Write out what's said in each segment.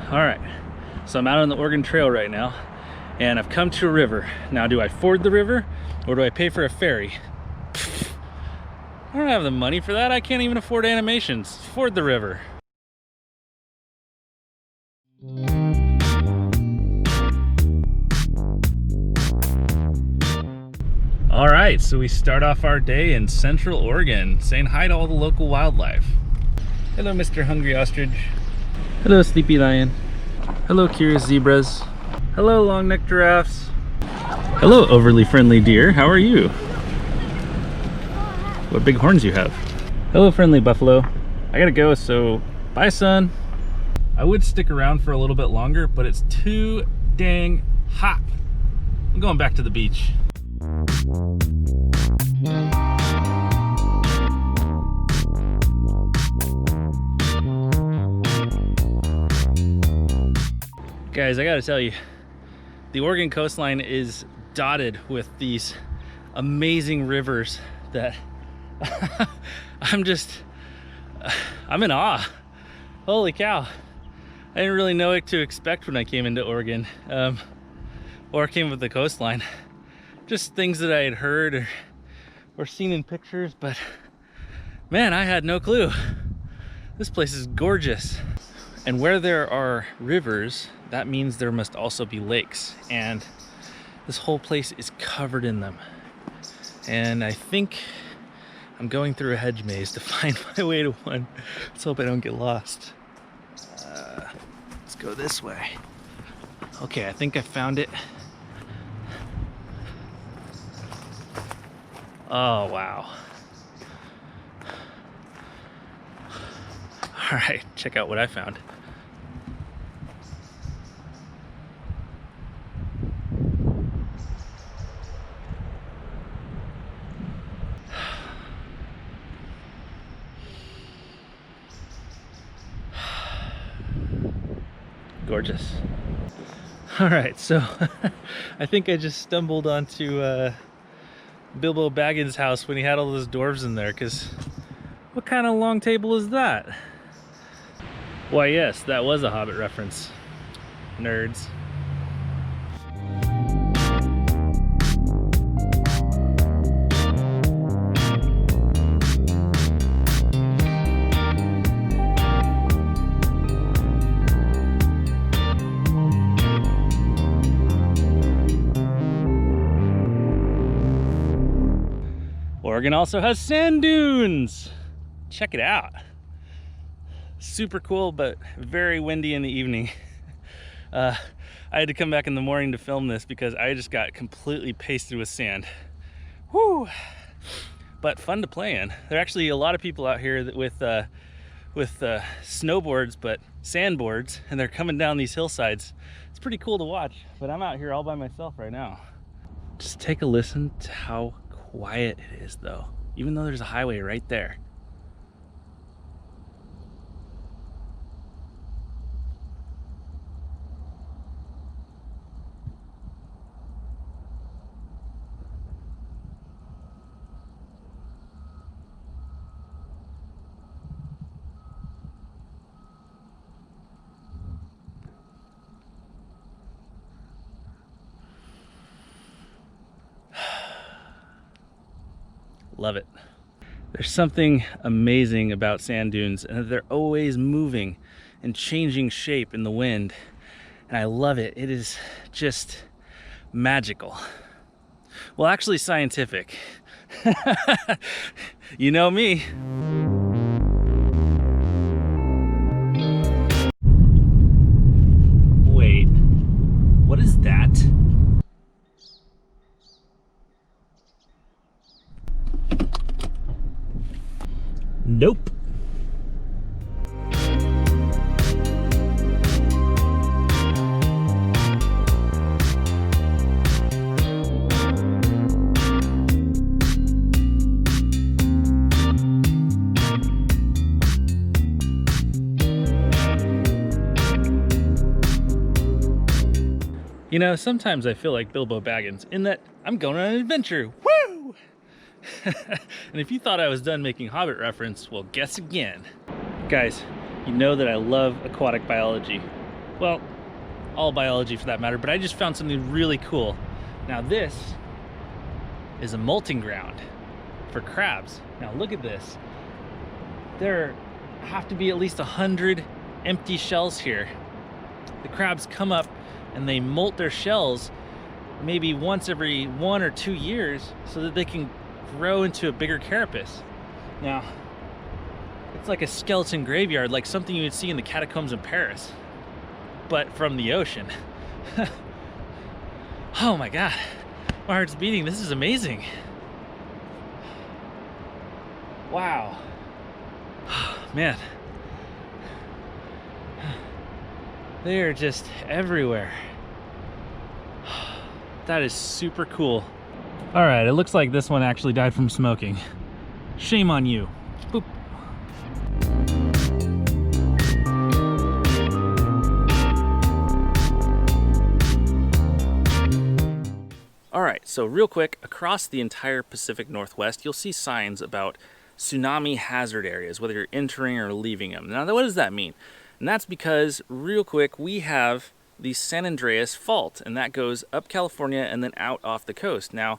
All right, so I'm out on the Oregon Trail right now, and I've come to a river. Now, do I ford the river or do I pay for a ferry? I don't have the money for that. I can't even afford animations. Ford the river. All right, so we start off our day in Central Oregon, saying hi to all the local wildlife. Hello, Mr. Hungry Ostrich. Hello, Sleepy Lion. Hello, curious zebras. Hello, long-necked giraffes. Hello, overly friendly deer. How are you? What big horns you have. Hello, friendly buffalo. I gotta go, so bye, son. I would stick around for a little bit longer, but it's too dang hot. I'm going back to the beach. Guys, I gotta tell you, the Oregon coastline is dotted with these amazing rivers that I'm in awe. Holy cow. I didn't really know what to expect when I came into Oregon, or came with the coastline. Just things that I had heard or seen in pictures, but man, I had no clue. This place is gorgeous. And where there are rivers, that means there must also be lakes. And this whole place is covered in them. And I think I'm going through a hedge maze to find my way to one. Let's hope I don't get lost. Let's go this way. Okay, I think I found it. Oh, wow. All right, check out what I found. Gorgeous. All right, so I think I just stumbled onto Bilbo Baggins' house when he had all those dwarves in there, because what kind of long table is that? Why, yes, that was a Hobbit reference. Nerds. Oregon also has sand dunes. Check it out. Super cool, but very windy in the evening. I had to come back in the morning to film this because I just got completely pasted with sand. Whew. But fun to play in. There are actually a lot of people out here that with snowboards, but sandboards, and they're coming down these hillsides. It's pretty cool to watch, but I'm out here all by myself right now. Just take a listen to how quiet it is, though, even though there's a highway right there. Love it. There's something amazing about sand dunes, and they're always moving and changing shape in the wind, and I love it. It is just magical. Well, actually scientific. You know me. Wait, what is that? Nope. You know, sometimes I feel like Bilbo Baggins in that I'm going on an adventure. Woo! And if you thought I was done making Hobbit reference, well, guess again. Guys, you know that I love aquatic biology. Well, all biology for that matter, but I just found something really cool. Now this is a molting ground for crabs. Now look at this. There have to be at least 100 empty shells here. The crabs come up and they molt their shells maybe once every 1 or 2 years so that they can grow into a bigger carapace. Now, it's like a skeleton graveyard, like something you would see in the catacombs in Paris, but from the ocean. Oh my God, my heart's beating. This is amazing. Wow. Man. They are just everywhere. That is super cool. All right, it looks like this one actually died from smoking. Shame on you. Boop. All right, so real quick, across the entire Pacific Northwest, you'll see signs about tsunami hazard areas, whether you're entering or leaving them. Now, what does that mean? And that's because, real quick, we have the San Andreas Fault, and that goes up California and then out off the coast. Now,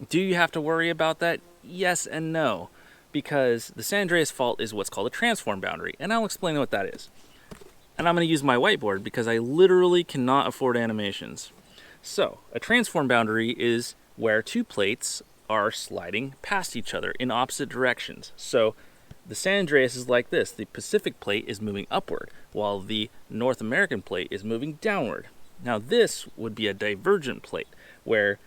do you have to worry about that? Yes and no, because the San Andreas Fault is what's called a transform boundary, and I'll explain what that is. And I'm going to use my whiteboard because I literally cannot afford animations. So, a transform boundary is where two plates are sliding past each other in opposite directions. So, the San Andreas is like this. The Pacific plate is moving upward, while the North American plate is moving downward. Now, this would be a divergent plate, where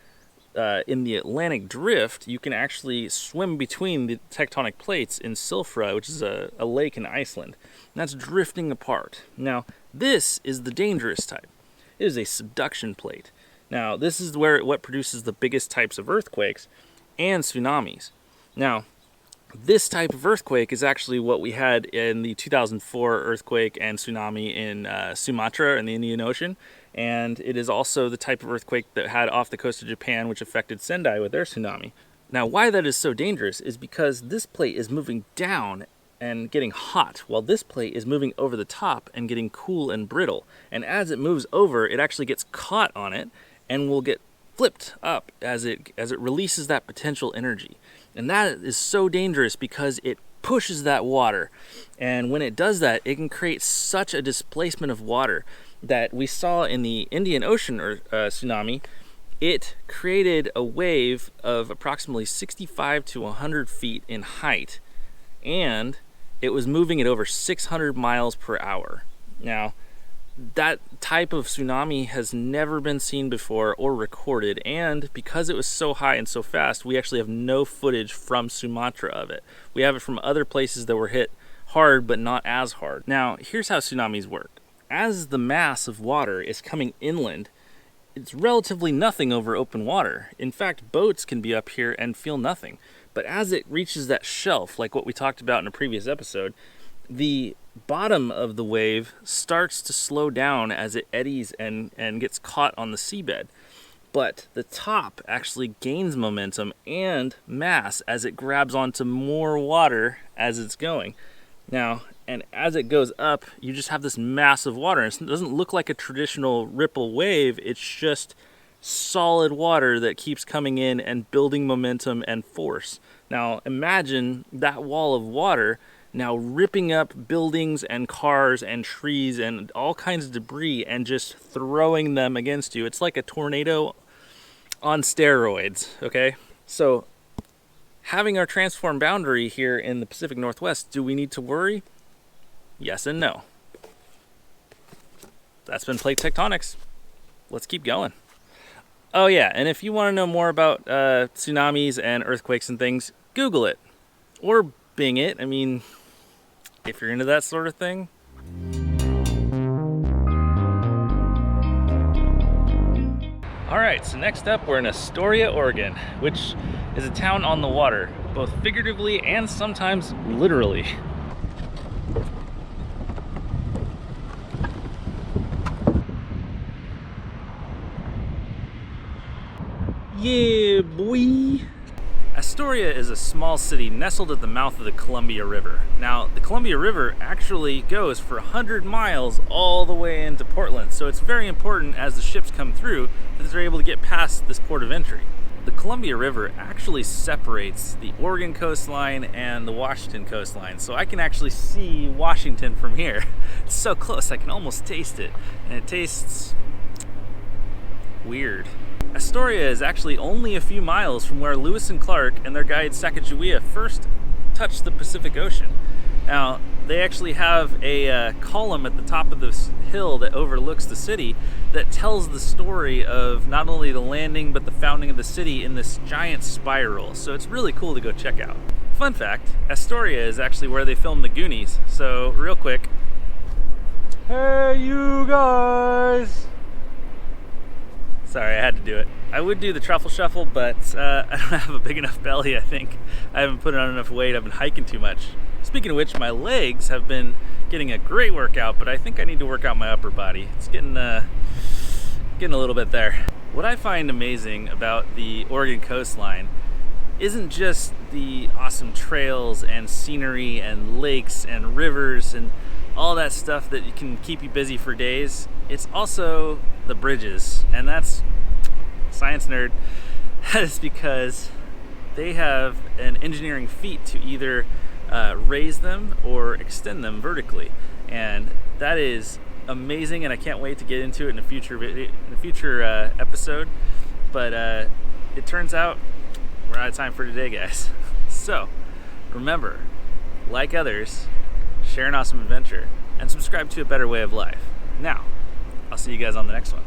in the Atlantic Drift, you can actually swim between the tectonic plates in Silfra, which is a lake in Iceland. And that's drifting apart. Now, this is the dangerous type. It is a subduction plate. Now, this is what produces the biggest types of earthquakes and tsunamis. Now, this type of earthquake is actually what we had in the 2004 earthquake and tsunami in Sumatra in the Indian Ocean. And it is also the type of earthquake that had off the coast of Japan, which affected Sendai with their tsunami. Now, why that is so dangerous is because this plate is moving down and getting hot, while this plate is moving over the top and getting cool and brittle. And as it moves over, it actually gets caught on it and will get flipped up as it releases that potential energy. And that is so dangerous because it pushes that water. And when it does that, it can create such a displacement of water that we saw in the Indian Ocean tsunami. It created a wave of approximately 65 to 100 feet in height. And it was moving at over 600 miles per hour. Now, that type of tsunami has never been seen before or recorded, and because it was so high and so fast, we actually have no footage from Sumatra of it. We have it from other places that were hit hard but not as hard. Now, here's how tsunamis work. As the mass of water is coming inland, it's relatively nothing over open water. In fact, boats can be up here and feel nothing. But as it reaches that shelf, like what we talked about in a previous episode, the bottom of the wave starts to slow down as it eddies and gets caught on the seabed. But the top actually gains momentum and mass as it grabs onto more water as it's going. Now, and as it goes up, you just have this mass of water. It doesn't look like a traditional ripple wave. It's just solid water that keeps coming in and building momentum and force. Now, imagine that wall of water now ripping up buildings and cars and trees and all kinds of debris and just throwing them against you. It's like a tornado on steroids, okay? So having our transform boundary here in the Pacific Northwest, do we need to worry? Yes and no. That's been plate tectonics. Let's keep going. Oh yeah, and if you want to know more about tsunamis and earthquakes and things, Google it. Or Bing it. I mean, if you're into that sort of thing. All right, so next up we're in Astoria, Oregon, which is a town on the water, both figuratively and sometimes literally. Yeah, boy. Astoria is a small city nestled at the mouth of the Columbia River. Now, the Columbia River actually goes for 100 miles all the way into Portland, so it's very important as the ships come through that they're able to get past this port of entry. The Columbia River actually separates the Oregon coastline and the Washington coastline, so I can actually see Washington from here. It's so close, I can almost taste it, and it tastes weird. Astoria is actually only a few miles from where Lewis and Clark and their guide Sacagawea first touched the Pacific Ocean. Now, they actually have a column at the top of this hill that overlooks the city that tells the story of not only the landing but the founding of the city in this giant spiral. So it's really cool to go check out. Fun fact, Astoria is actually where they filmed the Goonies. So real quick, hey you guys! Sorry, I had to do it. I would do the truffle shuffle, but I don't have a big enough belly, I think. I haven't put on enough weight, I've been hiking too much. Speaking of which, my legs have been getting a great workout, but I think I need to work out my upper body. It's getting a little bit there. What I find amazing about the Oregon coastline isn't just the awesome trails and scenery and lakes and rivers and all that stuff that can keep you busy for days. It's also the bridges, and that's science nerd. That is because they have an engineering feat to either raise them or extend them vertically, and that is amazing, and I can't wait to get into it in a future episode. But it turns out we're out of time for today, guys. So remember, like others, share an awesome adventure, and subscribe to A Better Way of Life. Now, I'll see you guys on the next one.